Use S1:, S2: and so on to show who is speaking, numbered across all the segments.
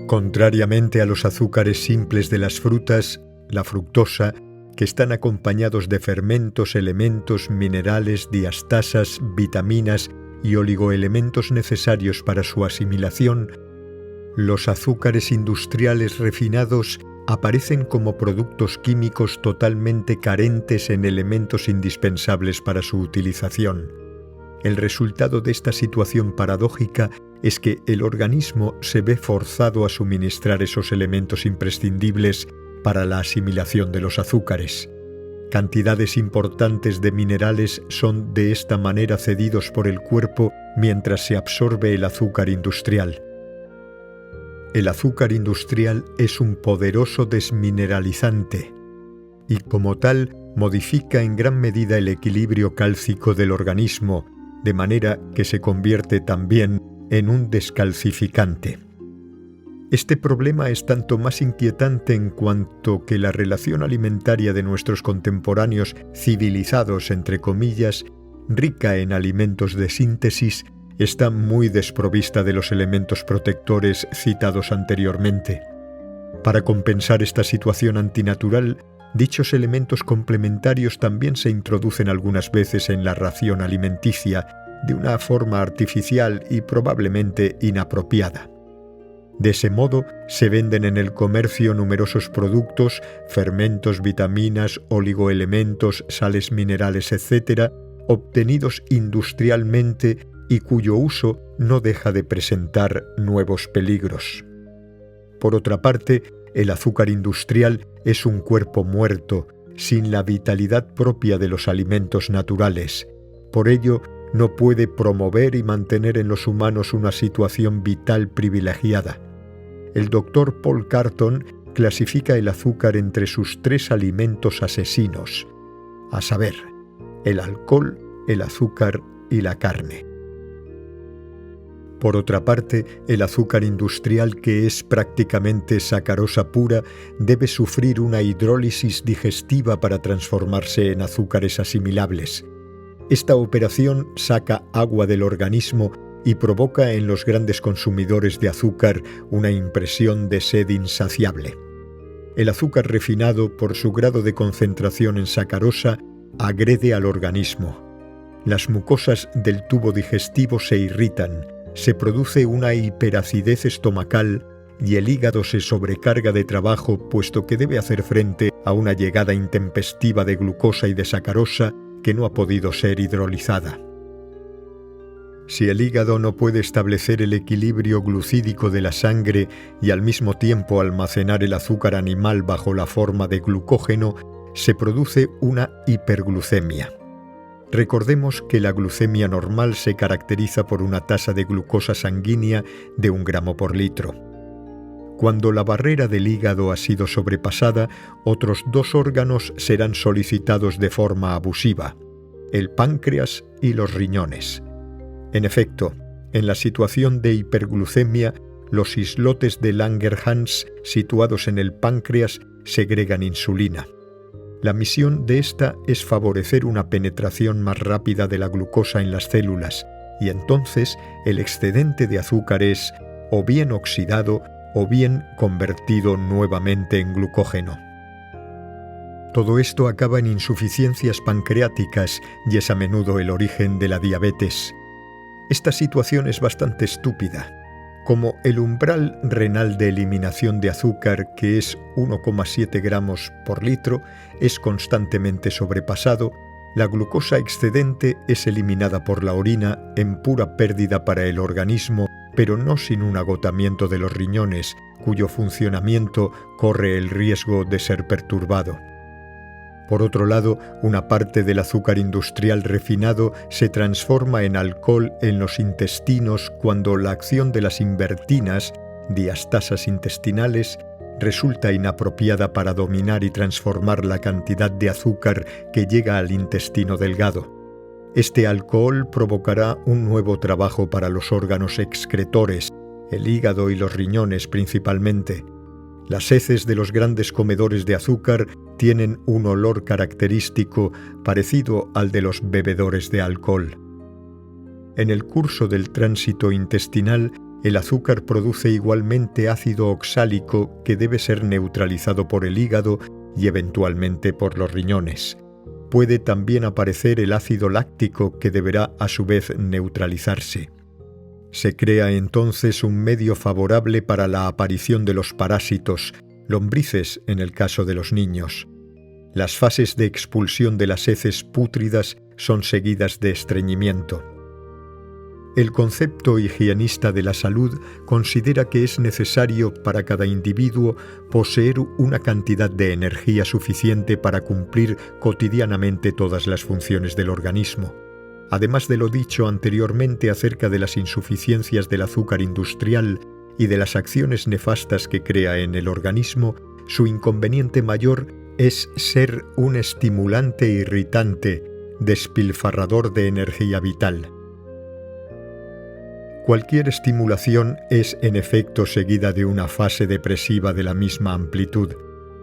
S1: Contrariamente a los azúcares simples de las frutas, la fructosa, que están acompañados de fermentos, elementos, minerales, diastasas, vitaminas y oligoelementos necesarios para su asimilación, los azúcares industriales refinados aparecen como productos químicos totalmente carentes en elementos indispensables para su utilización. El resultado de esta situación paradójica es que el organismo se ve forzado a suministrar esos elementos imprescindibles para la asimilación de los azúcares. Cantidades importantes de minerales son de esta manera cedidos por el cuerpo mientras se absorbe el azúcar industrial. El azúcar industrial es un poderoso desmineralizante y, como tal, modifica en gran medida el equilibrio cálcico del organismo, de manera que se convierte también en un descalcificante. Este problema es tanto más inquietante en cuanto que la relación alimentaria de nuestros contemporáneos civilizados, entre comillas, rica en alimentos de síntesis, está muy desprovista de los elementos protectores citados anteriormente. Para compensar esta situación antinatural, dichos elementos complementarios también se introducen algunas veces en la ración alimenticia, de una forma artificial y probablemente inapropiada. De ese modo, se venden en el comercio numerosos productos, fermentos, vitaminas, oligoelementos, sales minerales, etc., obtenidos industrialmente y cuyo uso no deja de presentar nuevos peligros. Por otra parte, el azúcar industrial es un cuerpo muerto, sin la vitalidad propia de los alimentos naturales. Por ello, no puede promover y mantener en los humanos una situación vital privilegiada. El doctor Paul Carton clasifica el azúcar entre sus 3 alimentos asesinos, a saber, el alcohol, el azúcar y la carne. Por otra parte, el azúcar industrial, que es prácticamente sacarosa pura, debe sufrir una hidrólisis digestiva para transformarse en azúcares asimilables. Esta operación saca agua del organismo y provoca en los grandes consumidores de azúcar una impresión de sed insaciable. El azúcar refinado, por su grado de concentración en sacarosa, agrede al organismo. Las mucosas del tubo digestivo se irritan, se produce una hiperacidez estomacal y el hígado se sobrecarga de trabajo, puesto que debe hacer frente a una llegada intempestiva de glucosa y de sacarosa que no ha podido ser hidrolizada. Si el hígado no puede establecer el equilibrio glucídico de la sangre y al mismo tiempo almacenar el azúcar animal bajo la forma de glucógeno, se produce una hiperglucemia. Recordemos que la glucemia normal se caracteriza por una tasa de glucosa sanguínea de 1 gramo por litro. Cuando la barrera del hígado ha sido sobrepasada, otros 2 órganos serán solicitados de forma abusiva: el páncreas y los riñones. En efecto, en la situación de hiperglucemia, los islotes de Langerhans situados en el páncreas segregan insulina. La misión de esta es favorecer una penetración más rápida de la glucosa en las células, y entonces el excedente de azúcar es o bien oxidado o bien convertido nuevamente en glucógeno. Todo esto acaba en insuficiencias pancreáticas y es a menudo el origen de la diabetes. Esta situación es bastante estúpida. Como el umbral renal de eliminación de azúcar, que es 1,7 gramos por litro, es constantemente sobrepasado, la glucosa excedente es eliminada por la orina en pura pérdida para el organismo, pero no sin un agotamiento de los riñones, cuyo funcionamiento corre el riesgo de ser perturbado. Por otro lado, una parte del azúcar industrial refinado se transforma en alcohol en los intestinos cuando la acción de las invertinas, diastasas intestinales, resulta inapropiada para dominar y transformar la cantidad de azúcar que llega al intestino delgado. Este alcohol provocará un nuevo trabajo para los órganos excretores, el hígado y los riñones principalmente. Las heces de los grandes comedores de azúcar tienen un olor característico parecido al de los bebedores de alcohol. En el curso del tránsito intestinal, El azúcar produce igualmente ácido oxálico que debe ser neutralizado por el hígado y eventualmente por los riñones. Puede también aparecer el ácido láctico que deberá a su vez neutralizarse. Se crea entonces un medio favorable para la aparición de los parásitos, lombrices en el caso de los niños. Las fases de expulsión de las heces pútridas son seguidas de estreñimiento. El concepto higienista de la salud considera que es necesario para cada individuo poseer una cantidad de energía suficiente para cumplir cotidianamente todas las funciones del organismo. Además de lo dicho anteriormente acerca de las insuficiencias del azúcar industrial y de las acciones nefastas que crea en el organismo, su inconveniente mayor es ser un estimulante irritante, despilfarrador de energía vital. Cualquier estimulación es en efecto seguida de una fase depresiva de la misma amplitud.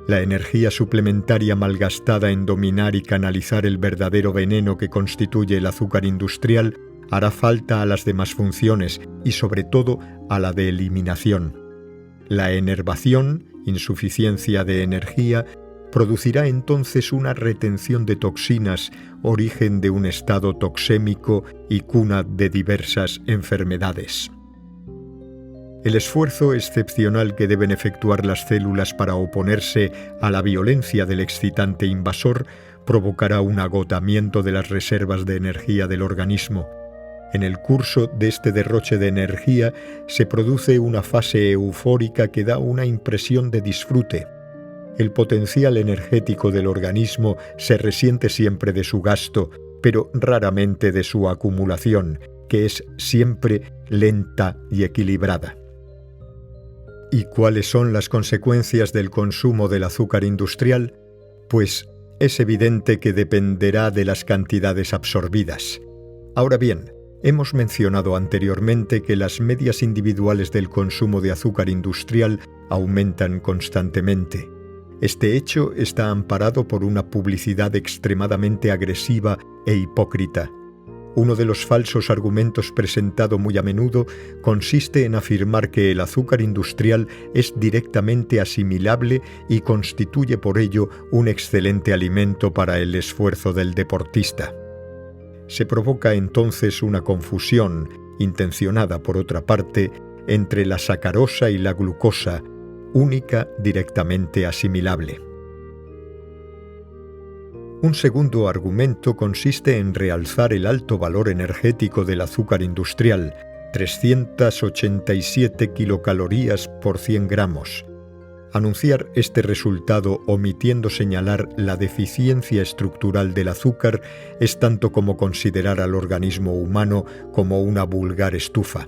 S1: La energía suplementaria malgastada en dominar y canalizar el verdadero veneno que constituye el azúcar industrial hará falta a las demás funciones y sobre todo a la de eliminación. La enervación, insuficiencia de energía, producirá entonces una retención de toxinas, origen de un estado toxémico y cuna de diversas enfermedades. El esfuerzo excepcional que deben efectuar las células para oponerse a la violencia del excitante invasor provocará un agotamiento de las reservas de energía del organismo. En el curso de este derroche de energía se produce una fase eufórica que da una impresión de disfrute. El potencial energético del organismo se resiente siempre de su gasto, pero raramente de su acumulación, que es siempre lenta y equilibrada. ¿Y cuáles son las consecuencias del consumo del azúcar industrial? Pues es evidente que dependerá de las cantidades absorbidas. Ahora bien, hemos mencionado anteriormente que las medias individuales del consumo de azúcar industrial aumentan constantemente. Este hecho está amparado por una publicidad extremadamente agresiva e hipócrita. Uno de los falsos argumentos presentado muy a menudo consiste en afirmar que el azúcar industrial es directamente asimilable y constituye por ello un excelente alimento para el esfuerzo del deportista. Se provoca entonces una confusión, intencionada por otra parte, entre la sacarosa y la glucosa, única directamente asimilable. Un segundo argumento consiste en realzar el alto valor energético del azúcar industrial, 387 kilocalorías por 100 gramos. Anunciar este resultado omitiendo señalar la deficiencia estructural del azúcar es tanto como considerar al organismo humano como una vulgar estufa.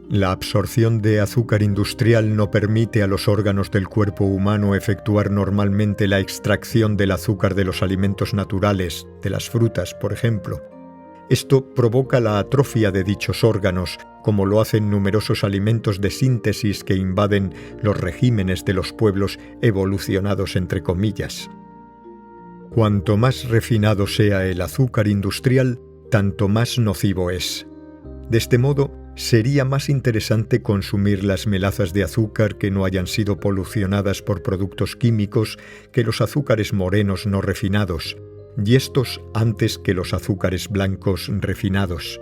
S1: La absorción de azúcar industrial no permite a los órganos del cuerpo humano efectuar normalmente la extracción del azúcar de los alimentos naturales, de las frutas, por ejemplo. Esto provoca la atrofia de dichos órganos, como lo hacen numerosos alimentos de síntesis que invaden los regímenes de los pueblos evolucionados entre comillas. Cuanto más refinado sea el azúcar industrial, tanto más nocivo es. De este modo, sería más interesante consumir las melazas de azúcar que no hayan sido polucionadas por productos químicos que los azúcares morenos no refinados, y estos antes que los azúcares blancos refinados.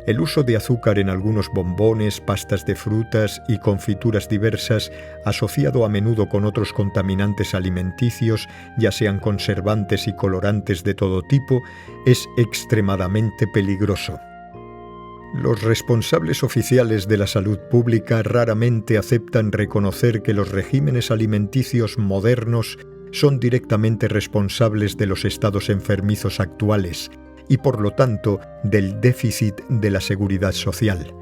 S1: El uso de azúcar en algunos bombones, pastas de frutas y confituras diversas, asociado a menudo con otros contaminantes alimenticios, ya sean conservantes y colorantes de todo tipo, es extremadamente peligroso. Los responsables oficiales de la salud pública raramente aceptan reconocer que los regímenes alimenticios modernos son directamente responsables de los estados enfermizos actuales y, por lo tanto, del déficit de la seguridad social.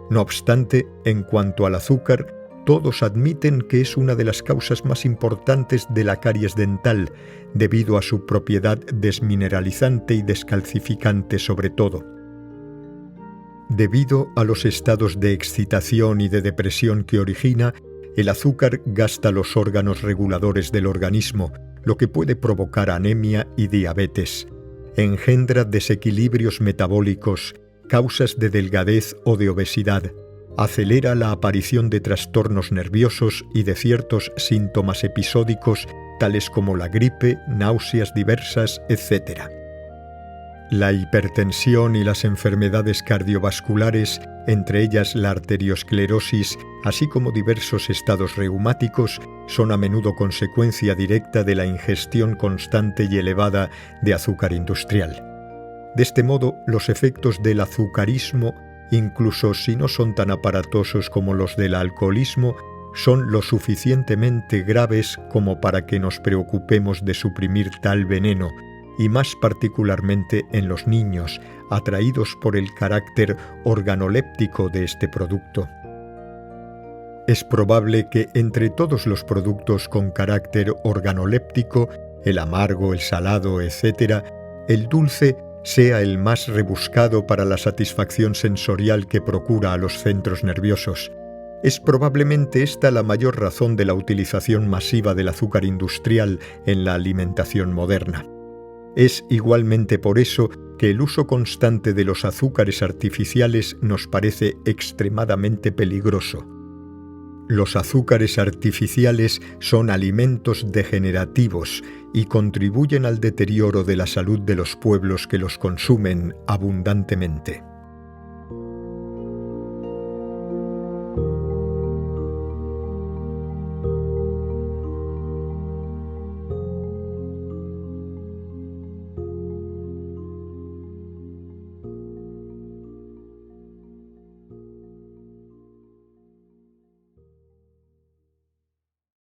S1: No obstante, en cuanto al azúcar, todos admiten que es una de las causas más importantes de la caries dental, debido a su propiedad desmineralizante y descalcificante sobre todo. Debido a los estados de excitación y de depresión que origina, el azúcar gasta los órganos reguladores del organismo, lo que puede provocar anemia y diabetes. Engendra desequilibrios metabólicos, causas de delgadez o de obesidad, Acelera la aparición de trastornos nerviosos y de ciertos síntomas episódicos tales como la gripe, náuseas diversas, etc. La hipertensión y las enfermedades cardiovasculares, entre ellas la arteriosclerosis, así como diversos estados reumáticos, son a menudo consecuencia directa de la ingestión constante y elevada de azúcar industrial. De este modo, los efectos del azucarismo, incluso si no son tan aparatosos como los del alcoholismo, son lo suficientemente graves como para que nos preocupemos de suprimir tal veneno, y más particularmente en los niños, atraídos por el carácter organoléptico de este producto. Es probable que entre todos los productos con carácter organoléptico, el amargo, el salado, etc., el dulce sea el más rebuscado para la satisfacción sensorial que procura a los centros nerviosos. Es probablemente esta la mayor razón de la utilización masiva del azúcar industrial en la alimentación moderna. Es igualmente por eso que el uso constante de los azúcares artificiales nos parece extremadamente peligroso. Los azúcares artificiales son alimentos degenerativos y contribuyen al deterioro de la salud de los pueblos que los consumen abundantemente.